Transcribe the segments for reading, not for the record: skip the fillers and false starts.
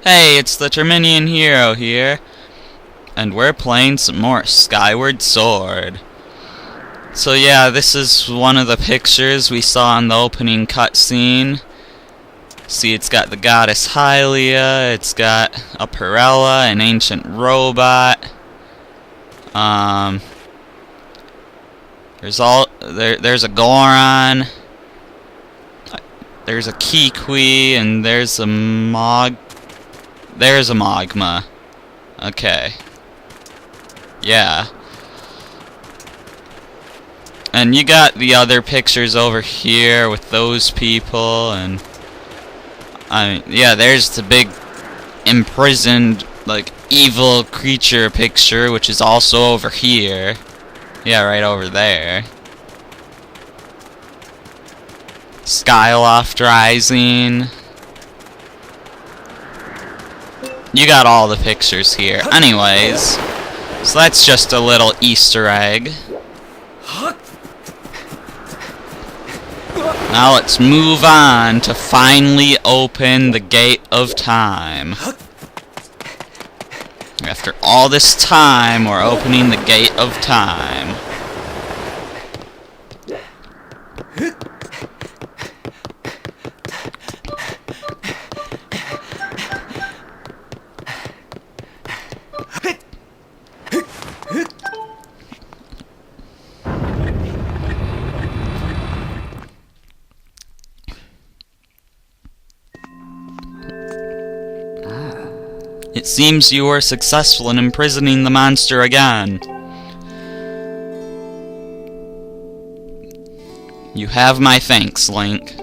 Hey, it's the Terminian Hero here, and we're playing some more Skyward Sword. So yeah, this is one of the pictures we saw in the opening cutscene. See, it's got the goddess Hylia, it's got a Perella, an ancient robot. There's a Goron, there's a Kikwi, and there's a Magma. Okay. Yeah. And you got the other pictures over here with those people, and yeah, there's the big imprisoned, like, evil creature picture, which is also over here. Yeah, right over there. Skyloft Rising. You got all the pictures here. Anyways, so that's just a little Easter egg. Now let's move on to finally open the Gate of Time. After all this time, we're opening the Gate of Time. It seems you were successful in imprisoning the monster again. You have my thanks, Link.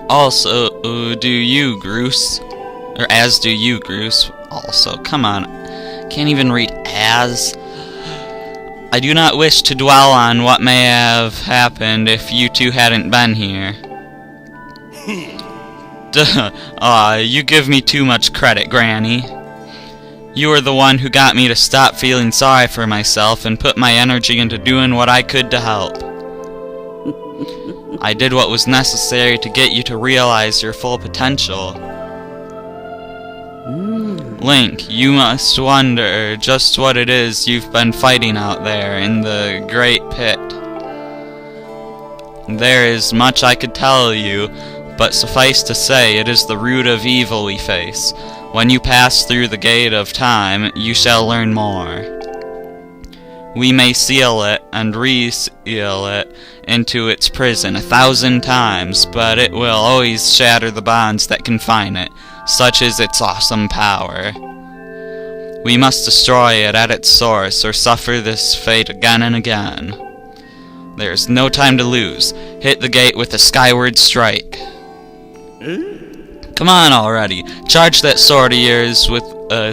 Also, do you, Groose. Or as do you, Groose. Also, come on. Can't even read as. I do not wish to dwell on what may have happened if you two hadn't been here. Duh, you give me too much credit, Granny. You were the one who got me to stop feeling sorry for myself and put my energy into doing what I could to help. I did what was necessary to get you to realize your full potential. Link, you must wonder just what it is you've been fighting out there in the Great Pit. There is much I could tell you, but suffice to say, it is the root of evil we face. When you pass through the Gate of Time, you shall learn more. We may seal it and re-seal it into its prison 1,000 times, but it will always shatter the bonds that confine it. Such is its awesome power. We must destroy it at its source, or suffer this fate again and again. There's no time to lose. Hit the gate with a Skyward Strike. Come on already. Charge that sword of yours with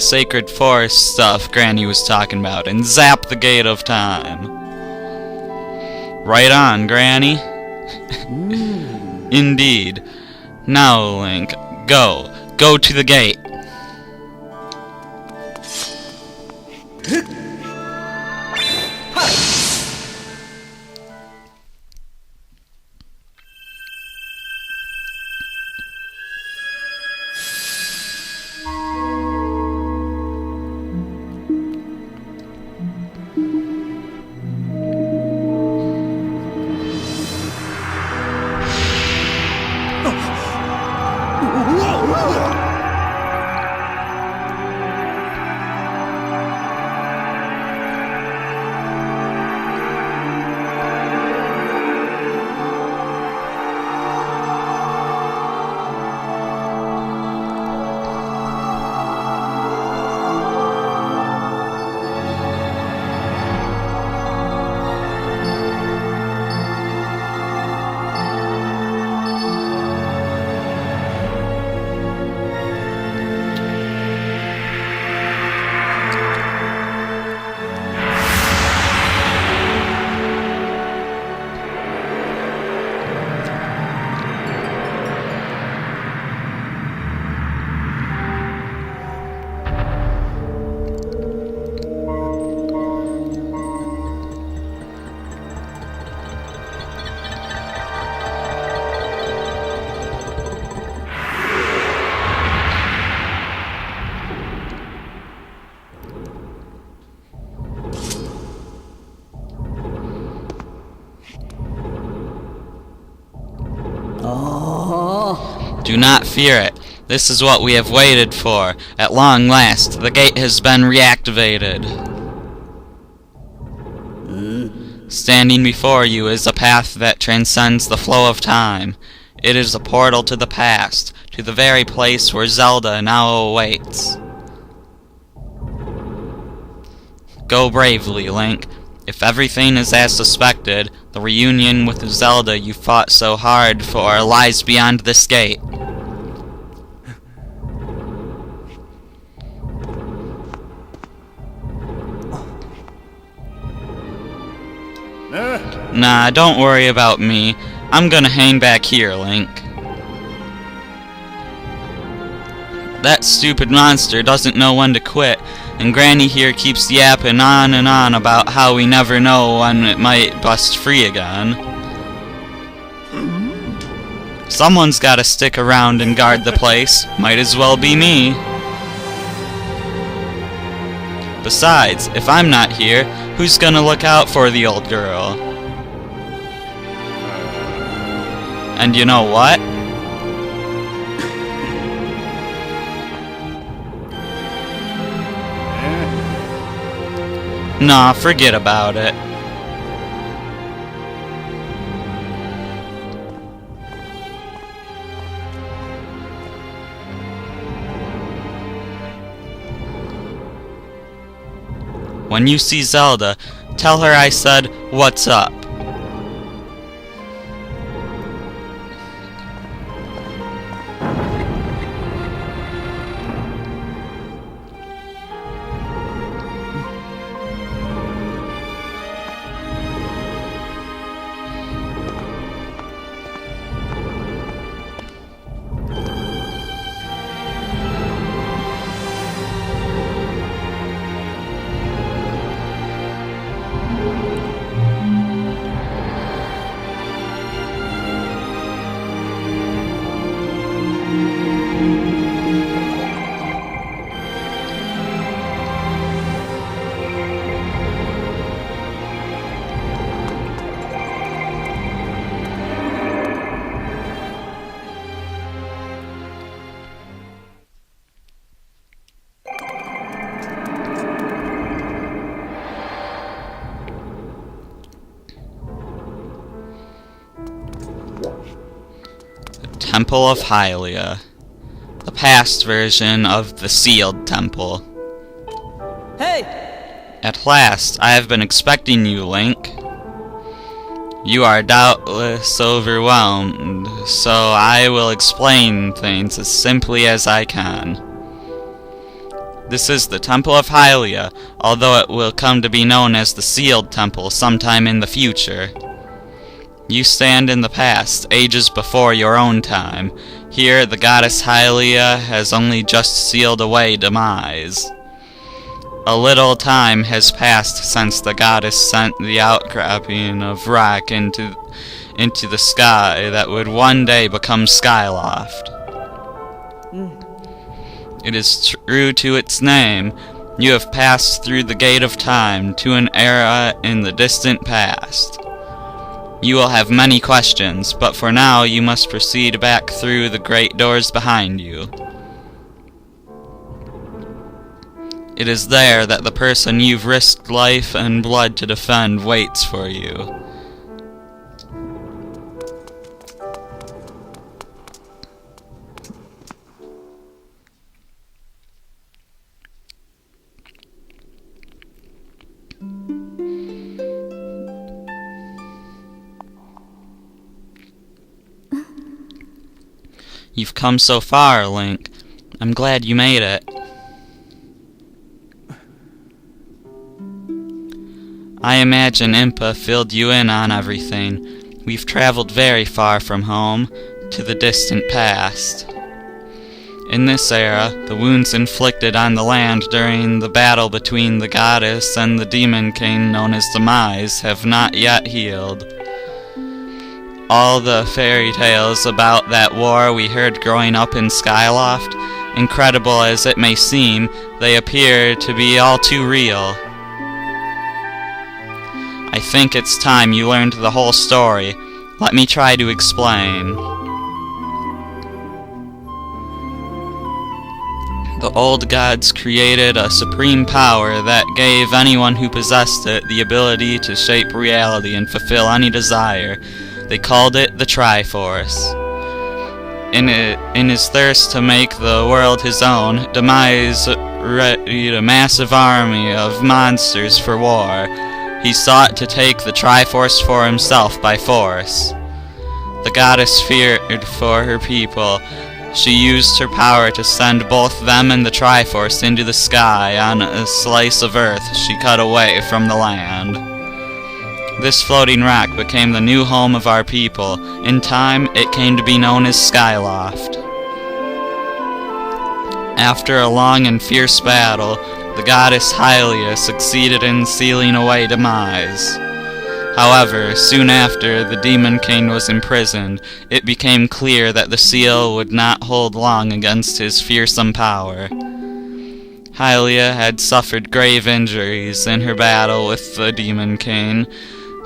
sacred force stuff Granny was talking about, and zap the Gate of Time. Right on, Granny. Indeed. Now, Link, go. Go to the gate. Do not fear it. This is what we have waited for. At long last, the gate has been reactivated. Standing before you is a path that transcends the flow of time. It is a portal to the past, to the very place where Zelda now awaits. Go bravely, Link. If everything is as suspected, the reunion with Zelda you fought so hard for lies beyond this gate. Nah, don't worry about me. I'm gonna hang back here, Link. That stupid monster doesn't know when to quit, and Granny here keeps yapping on and on about how we never know when it might bust free again. Someone's gotta stick around and guard the place. Might as well be me. Besides, if I'm not here, who's gonna look out for the old girl? And you know what? Nah, forget about it. When you see Zelda, tell her I said, "What's up?" Temple of Hylia, the past version of the sealed temple. Hey! At last, I have been expecting you, Link. You are doubtless overwhelmed, so I will explain things as simply as I can. This is the Temple of Hylia, although it will come to be known as the Sealed Temple sometime in the future. You stand in the past, ages before your own time. Here, the goddess Hylia has only just sealed away demise. A little time has passed since the goddess sent the outcropping of rock into the sky that would one day become Skyloft. It is true to its name. You have passed through the gate of time to an era in the distant past. You will have many questions, but for now you must proceed back through the great doors behind you. It is there that the person you've risked life and blood to defend waits for you. You've come so far, Link. I'm glad you made it. I imagine Impa filled you in on everything. We've traveled very far from home, to the distant past. In this era, the wounds inflicted on the land during the battle between the goddess and the demon king known as Demise have not yet healed. All the fairy tales about that war we heard growing up in Skyloft, incredible as it may seem, they appear to be all too real. I think it's time you learned the whole story. Let me try to explain. The old gods created a supreme power that gave anyone who possessed it the ability to shape reality and fulfill any desire. They called it the Triforce. In his thirst to make the world his own, Demise readied a massive army of monsters for war. He sought to take the Triforce for himself by force. The goddess feared for her people. She used her power to send both them and the Triforce into the sky on a slice of earth she cut away from the land. This floating rock became the new home of our people. In time, it came to be known as Skyloft. After a long and fierce battle, the goddess Hylia succeeded in sealing away Demise. However, soon after the Demon King was imprisoned, it became clear that the seal would not hold long against his fearsome power. Hylia had suffered grave injuries in her battle with the Demon King.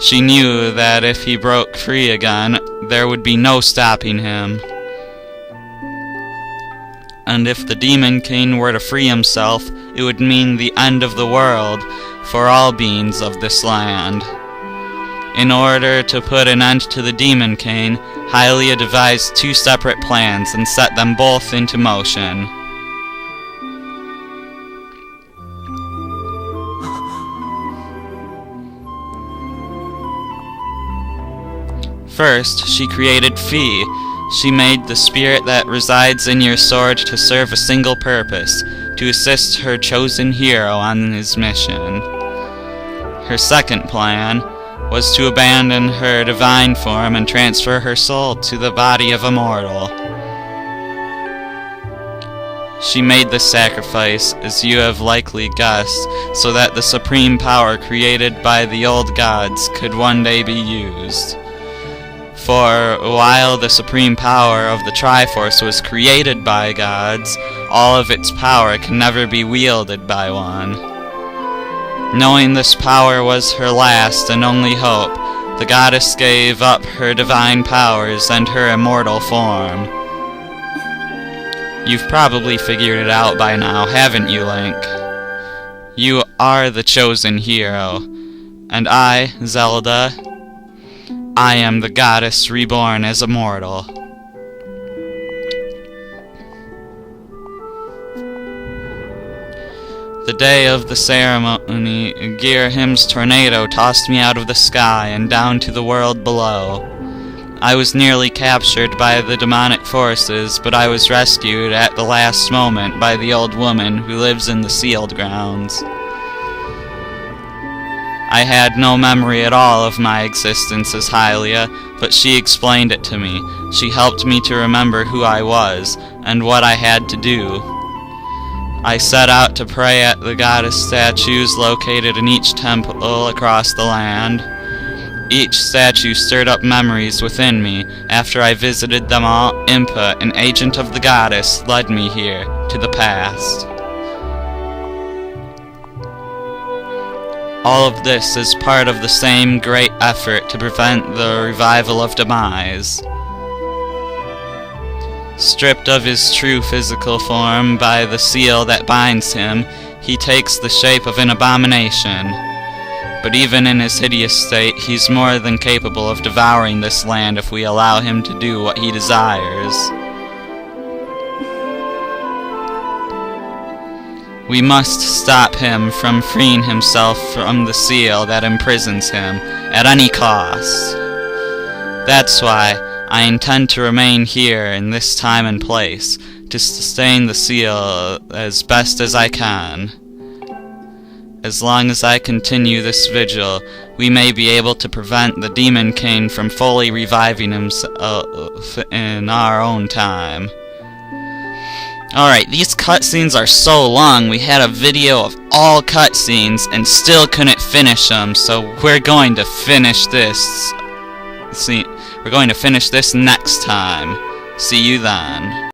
She knew that if he broke free again, there would be no stopping him. And if the Demon King were to free himself, it would mean the end of the world for all beings of this land. In order to put an end to the Demon King, Hylia devised two separate plans and set them both into motion. First, she created Fee. She made the spirit that resides in your sword to serve a single purpose, to assist her chosen hero on his mission. Her second plan was to abandon her divine form and transfer her soul to the body of a mortal. She made this sacrifice, as you have likely guessed, so that the supreme power created by the old gods could one day be used. For while the supreme power of the Triforce was created by gods, all of its power can never be wielded by one. Knowing this power was her last and only hope, the goddess gave up her divine powers and her immortal form. You've probably figured it out by now, haven't you, Link? You are the chosen hero, and I, Zelda, I am the goddess reborn as a mortal. The day of the ceremony, Girahim's tornado tossed me out of the sky and down to the world below. I was nearly captured by the demonic forces, but I was rescued at the last moment by the old woman who lives in the sealed grounds. I had no memory at all of my existence as Hylia, but she explained it to me. She helped me to remember who I was, and what I had to do. I set out to pray at the goddess statues located in each temple across the land. Each statue stirred up memories within me. After I visited them all, Impa, an agent of the goddess, led me here, to the past. All of this is part of the same great effort to prevent the revival of Demise. Stripped of his true physical form by the seal that binds him, he takes the shape of an abomination. But even in his hideous state, he's more than capable of devouring this land if we allow him to do what he desires. We must stop him from freeing himself from the seal that imprisons him, at any cost. That's why I intend to remain here in this time and place, to sustain the seal as best as I can. As long as I continue this vigil, we may be able to prevent the Demon King from fully reviving himself in our own time. Alright, these cutscenes are so long. We had a video of all cutscenes and still couldn't finish them, so we're going to finish this. We're going to finish this next time. See you then.